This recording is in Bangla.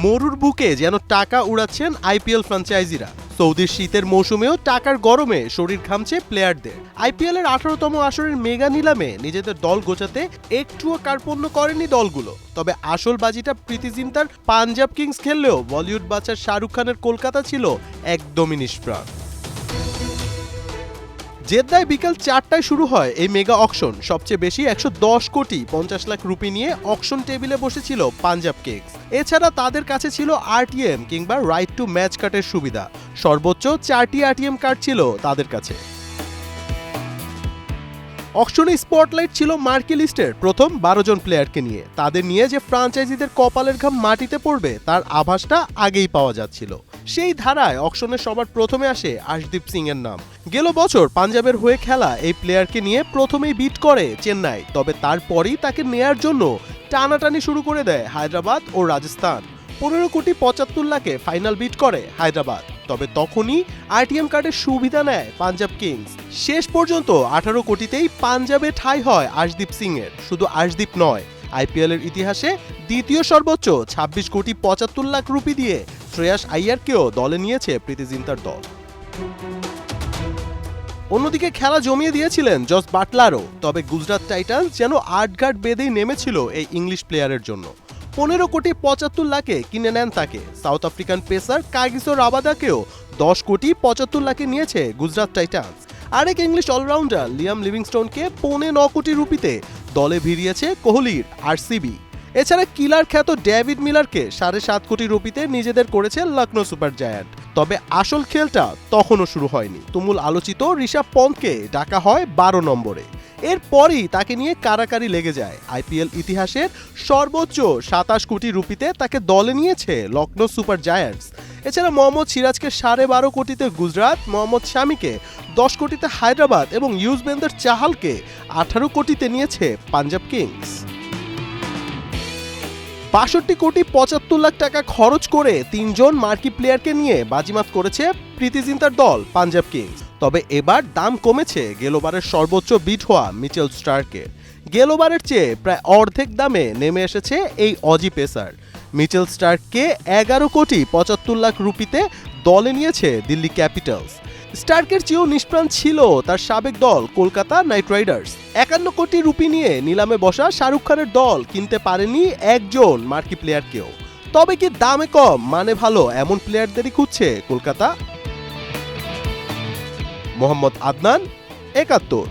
মরুর বুকে যেন টাকা উড়াচ্ছেন আইপিএল ফ্র্যাঞ্চাইজিরা। সৌদির শীতের মৌসুমেও টাকার গরমে শরীর ঘামছে প্লেয়ারদের। আইপিএল এর 18তম আসরের মেগা নিলামে নিজেদের দল গোছাতে একটুও কার্পণ্য করেনি দলগুলো। তবে আসল বাজিটা প্রীতি জিন্তার পাঞ্জাব কিংস খেললেও বলিউড বাদশা শাহরুখ খানের কলকাতা ছিল একদমই নিষ্প্রাণ। জেদ্দায় বিকাল 4টায় শুরু হয় এই মেগা অকশন। সবচেয়ে বেশি 110 কোটি 50 লাখ রুপি নিয়ে অকশন টেবিলে বসেছিল পাঞ্জাব কিংস। এছাড়া তাদের কাছে ছিল আরটিএম কিংবা রাইট টু ম্যাচ কার্ডের সুবিধা। সর্বোচ্চ 4টি আরটিএম কার্ড ছিল তাদের কাছে। অকশনে স্পটলাইট ছিল মার্কি লিস্টের প্রথম 12 জন প্লেয়ারকে নিয়ে। তাদের নিয়ে যে ফ্রাঞ্চাইজিদের কপালের ঘাম মাটিতে পড়বে তার আভাসটা আগেই পাওয়া যাচ্ছিল। সেই ধারায় অকশনে সবার প্রথমে আসে আশদীপ সিং এর নাম। গেল বছর পাঞ্জাবের হয়ে খেলা এই প্লেয়ারকে নিয়ে প্রথমেই বিট করে চেন্নাই, তবে তারপরই তাকে নেয়ার জন্য টানাটানি শুরু করে দেয় হায়দ্রাবাদ ও রাজস্থান। 15 কোটি 75 লাখে ফাইনাল বিট করে হায়দ্রাবাদ, তবে তখনই আরটিএম কার্ডের সুবিধা নেয় পাঞ্জাব কিংস। শেষ পর্যন্ত 18 কোটিতেই পাঞ্জাবে ঠাঁই হয় আশদীপ সিং এর। শুধু আশদীপ নয়, আইপিএল এর ইতিহাসে দ্বিতীয় সর্বোচ্চ 26 কোটি 75 লাখ রুপি দিয়ে শ্রেয়াস আইয়ারকেও দলে নিয়েছে প্রীতি জিন্তার দল। অন্যদিকে খেলা জমিয়ে দিয়েছিলেন জস বাটলারও, তবে গুজরাট টাইটান্স যেন আটঘাট বেঁধেই নেমেছিল এই ইংলিশ প্লেয়ারের জন্য। 15 কোটি 75 লাখে কিনে নেন তাকে। সাউথ আফ্রিকান পেসার কাগিসো রাবাদাকেও 10 কোটি 75 লাখে নিয়েছে গুজরাট টাইটান্স। আরেক ইংলিশ অলরাউন্ডার লিয়াম লিভিংস্টোনকে 9.25 কোটি রুপিতে দলে ভিড়িয়েছে কোহলির আরসিবি। এছাড়া কিলার খ্যাত ডেভিড মিলারকে 7.5 কোটি রুপিতে নিজেদের করেছে লখনৌ সুপার জায়ান্ট। তবে আসল খেলটা তখনও শুরু হয়নি। তুমুল আলোচিত ঋষভ পন্থকে ডাকা হয় 12 নম্বরে। এরপরই তাকে নিয়ে কারাকারি লেগে যায়। আইপিএল ইতিহাসের সর্বোচ্চ 27 কোটি রুপিতে তাকে দলে নিয়েছে লখনৌ সুপার জায়ান্টস। এছাড়া মোহাম্মদ সিরাজকে 12.5 কোটিতে গুজরাট, মোহাম্মদ শামিকে 10 কোটিতে হায়দ্রাবাদ এবং ইউজবেন্দ্র চাহালকে 18 কোটিতে নিয়েছে পাঞ্জাব কিংস। 62 কোটি 75 লাখ টাকা খরচ করে 3 জন মার্কি প্লেয়ারকে নিয়ে বাজিমাত করেছে প্রীতি জিন্তার দল পাঞ্জাব কিংস। তবে এবার দাম কমেছে গেলবারের সর্বোচ্চ বিট হওয়া মিচেল স্টার্কের। গেলবারের চেয়ে প্রায় অর্ধেক দামে নেমে এসেছে এই অজি পেসার। মিচেল স্টার্ককে 11 কোটি 75 লাখ রুপিতে দলে নিয়েছে দিল্লি ক্যাপিটালস। স্টার্কের চেয়েও নিষ্প্রাণ ছিল তার সাবেক দল কলকাতা নাইট রাইডার্স। 51 কোটি রুপি নিয়ে নিলামে বসা শাহরুখ খানের দল কিনতে পারেনি একজন মার্কি প্লেয়ারকেও। তবে কি দামে কম মানে ভালো এমন প্লেয়ারদেরই খুঁজছে কলকাতা? মোহাম্মদ আদনান, 71।